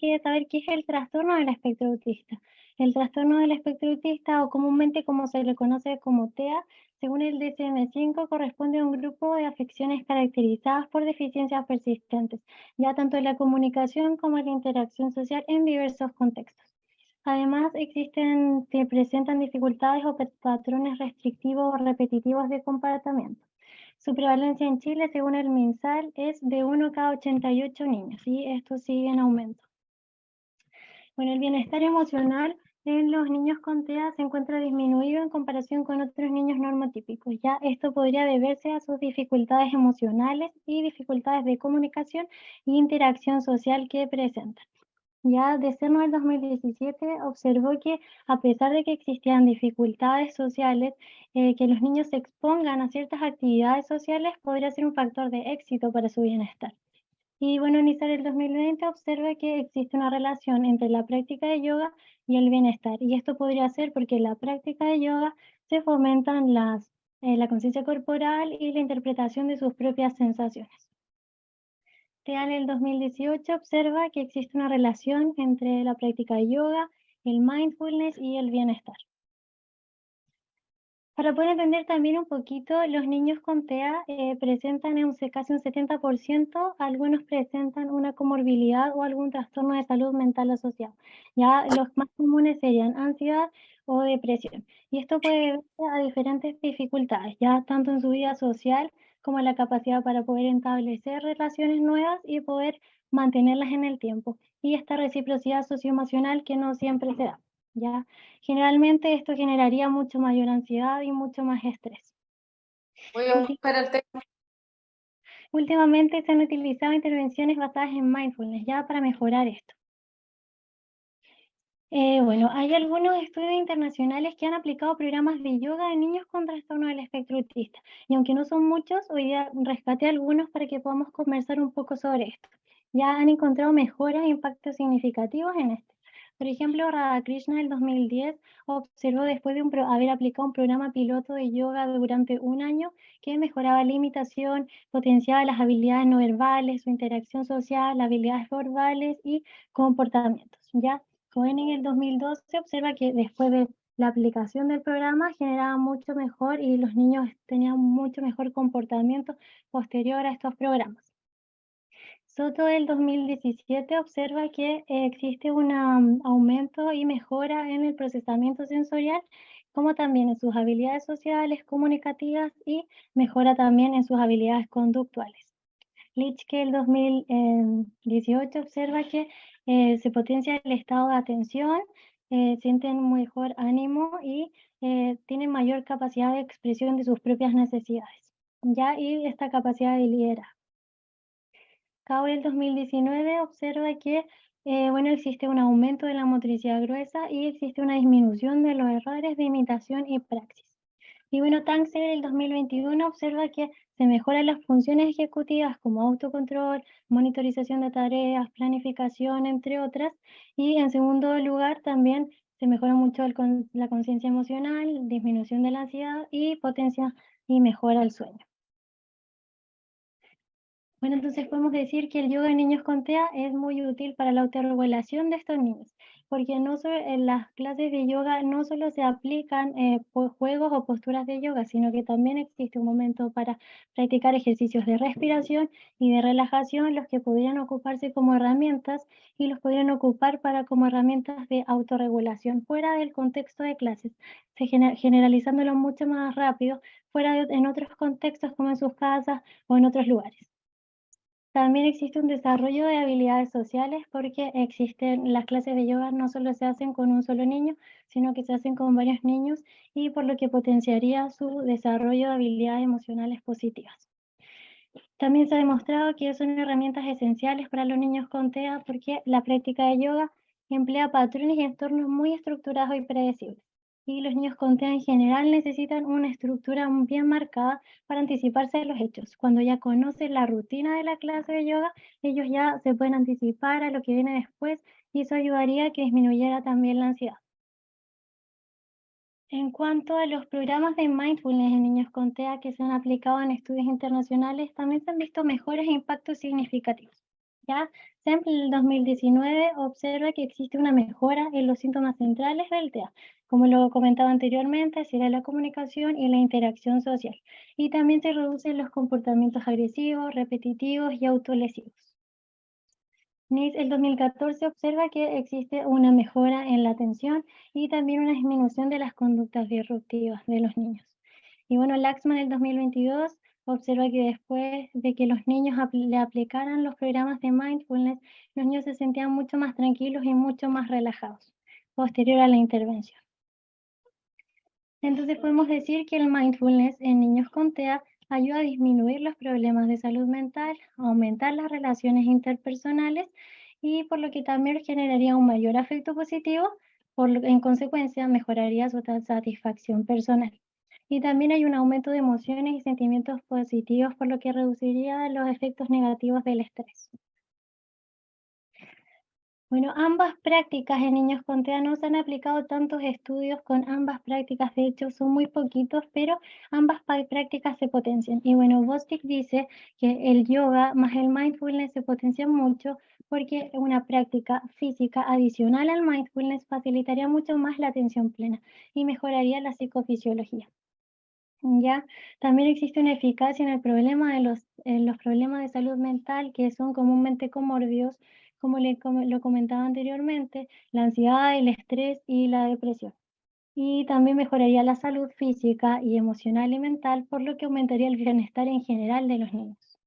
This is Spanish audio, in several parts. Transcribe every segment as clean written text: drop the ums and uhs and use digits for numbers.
que saber qué es el trastorno del espectro autista. El trastorno del espectro autista, o comúnmente como se le conoce como TEA, según el DSM-5, corresponde a un grupo de afecciones caracterizadas por deficiencias persistentes, ya tanto en la comunicación como en la interacción social en diversos contextos. Además, se presentan dificultades o patrones restrictivos o repetitivos de comportamiento. Su prevalencia en Chile, según el MinSal, es de 1 cada 88 niños, y esto sigue en aumento. Bueno, el bienestar emocional en los niños con TEA se encuentra disminuido en comparación con otros niños normotípicos. Ya esto podría deberse a sus dificultades emocionales y dificultades de comunicación e interacción social que presentan. Ya DeSerno en 2017 observó que a pesar de que existían dificultades sociales, que los niños se expongan a ciertas actividades sociales podría ser un factor de éxito para su bienestar. Y bueno, NISAR el 2020 observa que existe una relación entre la práctica de yoga y el bienestar. Y esto podría ser porque en la práctica de yoga se fomentan la conciencia corporal y la interpretación de sus propias sensaciones. TEA en el 2018 observa que existe una relación entre la práctica de yoga, el mindfulness y el bienestar. Para poder entender también un poquito, los niños con TEA presentan casi un 70%, algunos presentan una comorbilidad o algún trastorno de salud mental asociado. Ya los más comunes serían ansiedad o depresión. Y esto puede deberse a diferentes dificultades, ya tanto en su vida social como en la capacidad para poder establecer relaciones nuevas y poder mantenerlas en el tiempo. Y esta reciprocidad socioemocional que no siempre se da, ¿ya? Generalmente esto generaría mucho mayor ansiedad y mucho más estrés. Voy a buscar el tema. Últimamente se han utilizado intervenciones basadas en mindfulness ya para mejorar esto. Bueno, hay algunos estudios internacionales que han aplicado programas de yoga en niños con trastorno del espectro autista. Y aunque no son muchos, hoy día rescaté algunos para que podamos conversar un poco sobre esto. Ya han encontrado mejoras e impactos significativos en esto. Por ejemplo, Radhakrishna en el 2010 observó después de haber aplicado un programa piloto de yoga durante un año que mejoraba la imitación, potenciaba las habilidades no verbales, su interacción social, habilidades verbales y comportamientos, ¿ya? Cohen en el 2012 observa que después de la aplicación del programa generaba mucho mejor y los niños tenían mucho mejor comportamiento posterior a estos programas. Soto del 2017 observa que existe un aumento y mejora en el procesamiento sensorial, como también en sus habilidades sociales, comunicativas y mejora también en sus habilidades conductuales. Lichke el 2018 observa que se potencia el estado de atención, sienten mejor ánimo y tienen mayor capacidad de expresión de sus propias necesidades, ¿ya? Y esta capacidad de liderazgo. Cao el 2019 observa que bueno, existe un aumento de la motricidad gruesa y existe una disminución de los errores de imitación y praxis. Y bueno, Tangsel el 2021 observa que se mejoran las funciones ejecutivas como autocontrol, monitorización de tareas, planificación, entre otras. Y en segundo lugar, también se mejora mucho la conciencia emocional, disminución de la ansiedad y potencia y mejora el sueño. Bueno, entonces podemos decir que el yoga en niños con TEA es muy útil para la autorregulación de estos niños, porque no solo en las clases de yoga no solo se aplican juegos o posturas de yoga, sino que también existe un momento para practicar ejercicios de respiración y de relajación, los que podrían ocuparse como herramientas y los podrían ocupar como herramientas de autorregulación fuera del contexto de clases, generalizándolo mucho más rápido en otros contextos como en sus casas o en otros lugares. También existe un desarrollo de habilidades sociales porque las clases de yoga no solo se hacen con un solo niño, sino que se hacen con varios niños y por lo que potenciaría su desarrollo de habilidades emocionales positivas. También se ha demostrado que son herramientas esenciales para los niños con TEA porque la práctica de yoga emplea patrones y entornos muy estructurados y predecibles. Y los niños con TEA en general necesitan una estructura bien marcada para anticiparse a los hechos. Cuando ya conocen la rutina de la clase de yoga, ellos ya se pueden anticipar a lo que viene después y eso ayudaría a que disminuyera también la ansiedad. En cuanto a los programas de mindfulness en niños con TEA que se han aplicado en estudios internacionales, también se han visto mejores e impactos significativos. Ya, SEMP en el 2019 observa que existe una mejora en los síntomas centrales del TEA, como lo comentaba anteriormente, será la comunicación y la interacción social. Y también se reducen los comportamientos agresivos, repetitivos y autolesivos. NICE el 2014 observa que existe una mejora en la atención y también una disminución de las conductas disruptivas de los niños. Y bueno, Laxman el 2022 observa que después de que los niños le aplicaran los programas de mindfulness, los niños se sentían mucho más tranquilos y mucho más relajados, posterior a la intervención. Entonces podemos decir que el mindfulness en niños con TEA ayuda a disminuir los problemas de salud mental, aumentar las relaciones interpersonales y por lo que también generaría un mayor afecto positivo, en consecuencia mejoraría su satisfacción personal. Y también hay un aumento de emociones y sentimientos positivos, por lo que reduciría los efectos negativos del estrés. Bueno, ambas prácticas en niños con TEA no se han aplicado tantos estudios con ambas prácticas, de hecho son muy poquitos, pero ambas prácticas se potencian. Y bueno, Bostic dice que el yoga más el mindfulness se potencian mucho porque una práctica física adicional al mindfulness facilitaría mucho más la atención plena y mejoraría la psicofisiología. Ya, también existe una eficacia en el problema de en los problemas de salud mental que son comúnmente comórbidos, como lo comentaba anteriormente, la ansiedad, el estrés y la depresión. Y también mejoraría la salud física y emocional y mental, por lo que aumentaría el bienestar en general de los niños.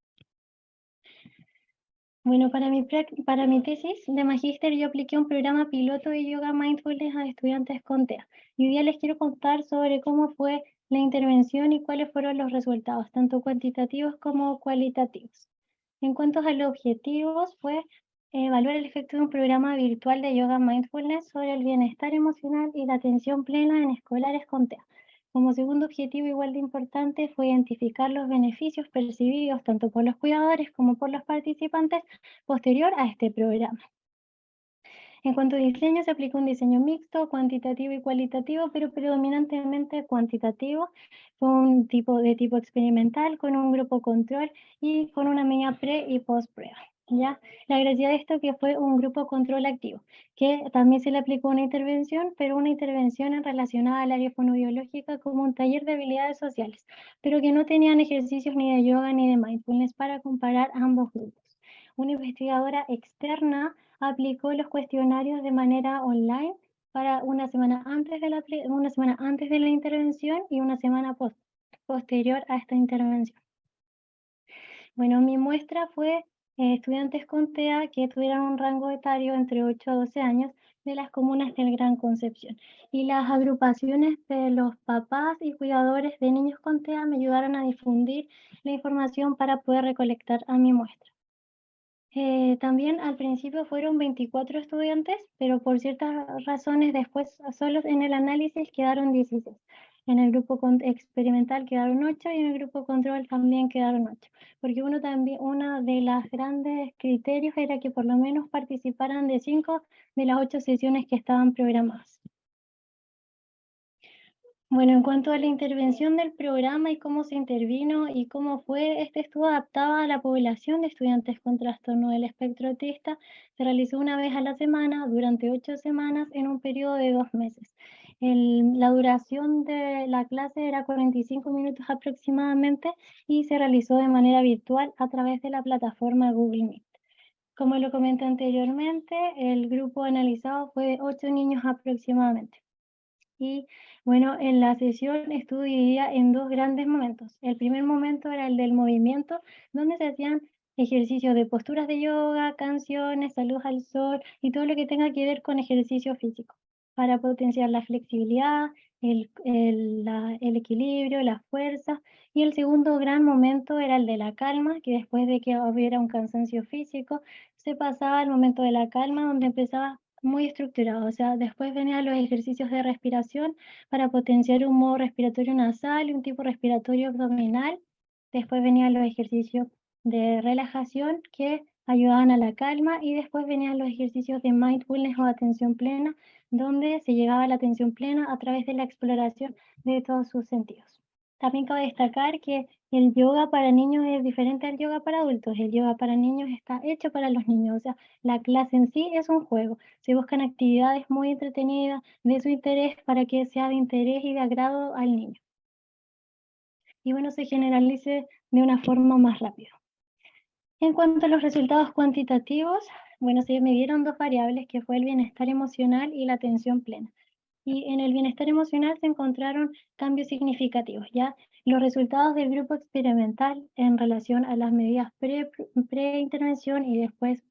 Bueno, para mi tesis de magíster yo apliqué un programa piloto de yoga mindfulness a estudiantes con TEA. Y hoy día les quiero contar sobre cómo fue la intervención y cuáles fueron los resultados, tanto cuantitativos como cualitativos. En cuanto a los objetivos, fue evaluar el efecto de un programa virtual de yoga mindfulness sobre el bienestar emocional y la atención plena en escolares con TEA. Como segundo objetivo igual de importante fue identificar los beneficios percibidos tanto por los cuidadores como por los participantes posterior a este programa. En cuanto a diseño, se aplicó un diseño mixto, cuantitativo y cualitativo, pero predominantemente cuantitativo. Fue un tipo experimental con un grupo control y con una media pre y post prueba. ¿Ya? La gracia de esto que fue un grupo control activo, que también se le aplicó una intervención, pero una intervención relacionada al área fonobiológica como un taller de habilidades sociales, pero que no tenían ejercicios ni de yoga ni de mindfulness para comparar ambos grupos. Una investigadora externa aplicó los cuestionarios de manera online para una semana antes de la intervención y una semana posterior a esta intervención. Bueno, mi muestra fue estudiantes con TEA que tuvieran un rango etario entre 8 a 12 años de las comunas del Gran Concepción. Y las agrupaciones de los papás y cuidadores de niños con TEA me ayudaron a difundir la información para poder recolectar a mi muestra. También al principio fueron 24 estudiantes, pero por ciertas razones después solo en el análisis quedaron 16. En el grupo experimental quedaron 8 y en el grupo control también quedaron 8. Porque uno de los grandes criterios era que por lo menos participaran de 5 de las 8 sesiones que estaban programadas. Bueno, en cuanto a la intervención del programa y cómo se intervino y cómo fue, este estuvo adaptado a la población de estudiantes con trastorno del espectro autista. Se realizó una vez a la semana durante 8 semanas en un periodo de 2 meses. La duración de la clase era 45 minutos aproximadamente y se realizó de manera virtual a través de la plataforma Google Meet. Como lo comenté anteriormente, el grupo analizado fue de 8 niños aproximadamente. Y bueno, en la sesión estuvo dividida en dos grandes momentos. El primer momento era el del movimiento, donde se hacían ejercicios de posturas de yoga, canciones, salud al sol y todo lo que tenga que ver con ejercicio físico, para potenciar la flexibilidad, el equilibrio, la fuerza. Y el segundo gran momento era el de la calma, que después de que hubiera un cansancio físico, se pasaba al momento de la calma, donde empezaba muy estructurado, o sea, después venían los ejercicios de respiración para potenciar un modo respiratorio nasal y un tipo respiratorio abdominal. Después venían los ejercicios de relajación que ayudaban a la calma y después venían los ejercicios de mindfulness o atención plena, donde se llegaba a la atención plena a través de la exploración de todos sus sentidos. También cabe destacar que el yoga para niños es diferente al yoga para adultos. El yoga para niños está hecho para los niños, o sea, la clase en sí es un juego. Se buscan actividades muy entretenidas de su interés para que sea de interés y de agrado al niño. Y bueno, se generalice de una forma más rápida. En cuanto a los resultados cuantitativos, bueno, se midieron dos variables que fue el bienestar emocional y la atención plena. Y en el bienestar emocional se encontraron cambios significativos, ¿ya? Los resultados del grupo experimental en relación a las medidas pre-intervención y después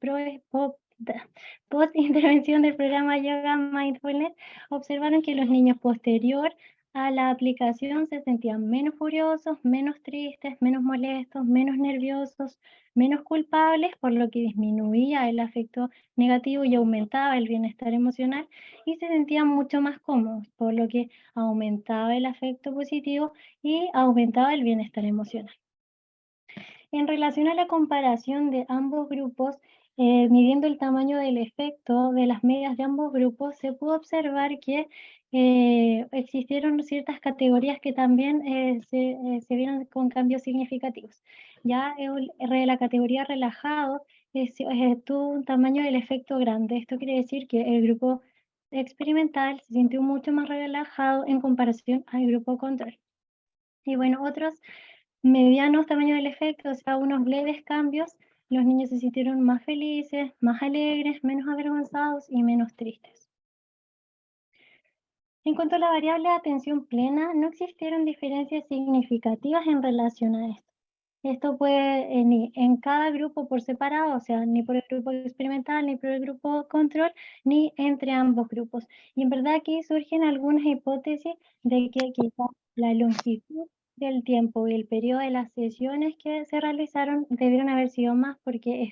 post-intervención del programa Yoga Mindfulness observaron que los niños posterior a la aplicación se sentían menos furiosos, menos tristes, menos molestos, menos nerviosos, menos culpables, por lo que disminuía el afecto negativo y aumentaba el bienestar emocional y se sentían mucho más cómodos, por lo que aumentaba el afecto positivo y aumentaba el bienestar emocional. En relación a la comparación de ambos grupos, midiendo el tamaño del efecto de las medias de ambos grupos, se pudo observar que existieron ciertas categorías que también se vieron con cambios significativos. Ya la categoría relajado tuvo un tamaño del efecto grande. Esto quiere decir que el grupo experimental se sintió mucho más relajado en comparación al grupo control. Y bueno, otros medianos tamaño del efecto, o sea, unos leves cambios, los niños se sintieron más felices, más alegres, menos avergonzados y menos tristes. En cuanto a la variable de atención plena, no existieron diferencias significativas en relación a esto. Esto puede ni en cada grupo por separado, o sea, ni por el grupo experimental, ni por el grupo control, ni entre ambos grupos. Y en verdad aquí surgen algunas hipótesis de que quizás la longitud del tiempo y el periodo de las sesiones que se realizaron debieron haber sido más porque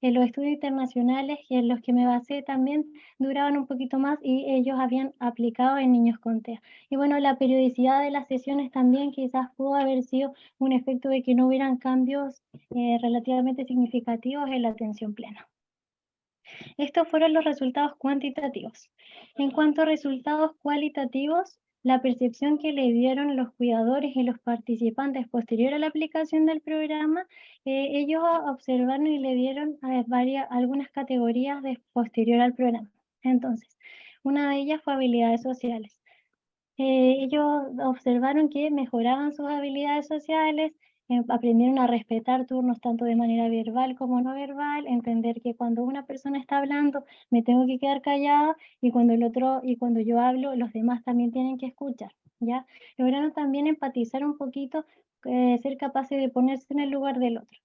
en los estudios internacionales y en los que me basé también duraban un poquito más y ellos habían aplicado en niños con TEA. Y bueno, la periodicidad de las sesiones también quizás pudo haber sido un efecto de que no hubieran cambios relativamente significativos en la atención plena. Estos fueron los resultados cuantitativos. En cuanto a resultados cualitativos, la percepción que le dieron los cuidadores y los participantes posterior a la aplicación del programa, ellos observaron y le dieron algunas categorías posterior al programa. Entonces, una de ellas fue habilidades sociales. Ellos observaron que mejoraban sus habilidades sociales, aprendieron a respetar turnos tanto de manera verbal como no verbal, entender que cuando una persona está hablando me tengo que quedar callada y cuando yo hablo los demás también tienen que escuchar, ¿ya? Lograron también empatizar un poquito, ser capaces de ponerse en el lugar del otro.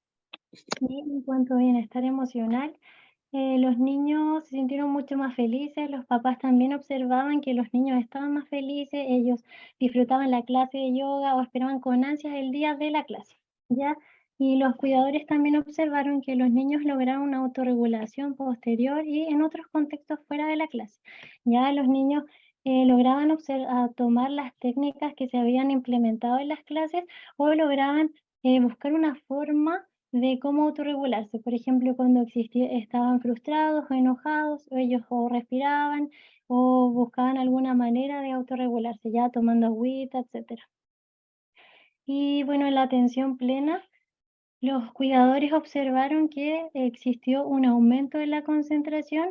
Y en cuanto a bienestar emocional, los niños se sintieron mucho más felices, los papás también observaban que los niños estaban más felices, ellos disfrutaban la clase de yoga o esperaban con ansias el día de la clase, ¿ya? Y los cuidadores también observaron que los niños lograron una autorregulación posterior y en otros contextos fuera de la clase. Ya los niños lograban tomar las técnicas que se habían implementado en las clases o lograban buscar una forma de cómo autorregularse. Por ejemplo, cuando estaban frustrados o enojados, o ellos o respiraban o buscaban alguna manera de autorregularse, ya tomando agüita, etc. Y bueno, en la atención plena, los cuidadores observaron que existió un aumento de la concentración,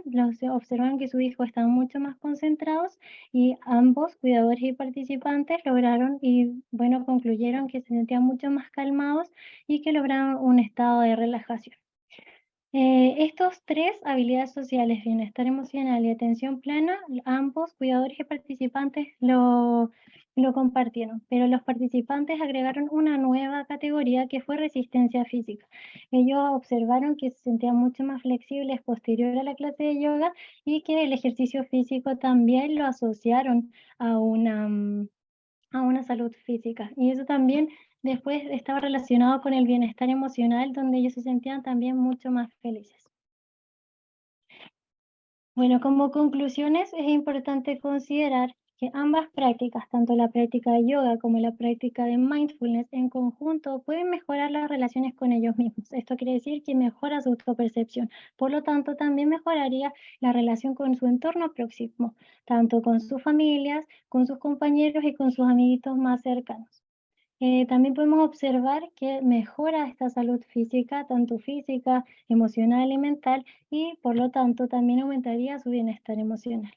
observaron que sus hijos estaban mucho más concentrados y ambos, cuidadores y participantes, lograron y bueno, concluyeron que se sentían mucho más calmados y que lograron un estado de relajación. Estos tres, habilidades sociales, bienestar emocional y atención plena, ambos cuidadores y participantes lo compartieron, pero los participantes agregaron una nueva categoría que fue resistencia física. Ellos observaron que se sentían mucho más flexibles posterior a la clase de yoga y que el ejercicio físico también lo asociaron a una salud física. Y eso también después estaba relacionado con el bienestar emocional, donde ellos se sentían también mucho más felices. Bueno, como conclusiones es importante considerar que ambas prácticas, tanto la práctica de yoga como la práctica de mindfulness en conjunto, pueden mejorar las relaciones con ellos mismos. Esto quiere decir que mejora su autopercepción. Por lo tanto, también mejoraría la relación con su entorno próximo, tanto con sus familias, con sus compañeros y con sus amiguitos más cercanos. También podemos observar que mejora esta salud física, tanto física, emocional y mental, y por lo tanto también aumentaría su bienestar emocional.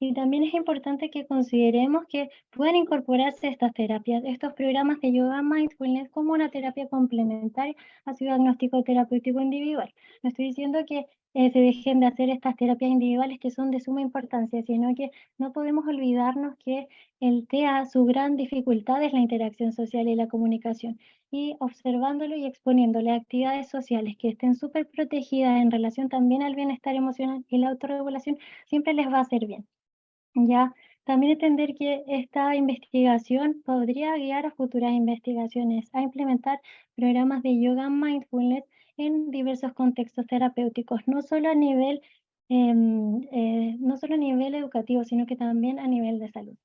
Y también es importante que consideremos que pueden incorporarse estas terapias, estos programas de yoga mindfulness como una terapia complementaria a su diagnóstico terapéutico individual. No estoy diciendo que se dejen de hacer estas terapias individuales que son de suma importancia, sino que no podemos olvidarnos que el TEA, su gran dificultad es la interacción social y la comunicación. Y observándolo y exponiéndole a actividades sociales que estén súper protegidas en relación también al bienestar emocional y la autorregulación, siempre les va a hacer bien. Ya, también entender que esta investigación podría guiar a futuras investigaciones a implementar programas de yoga mindfulness en diversos contextos terapéuticos, no solo a nivel educativo, sino que también a nivel de salud.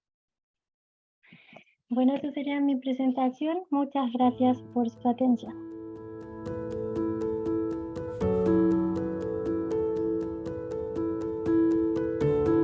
Bueno, esa sería mi presentación. Muchas gracias por su atención.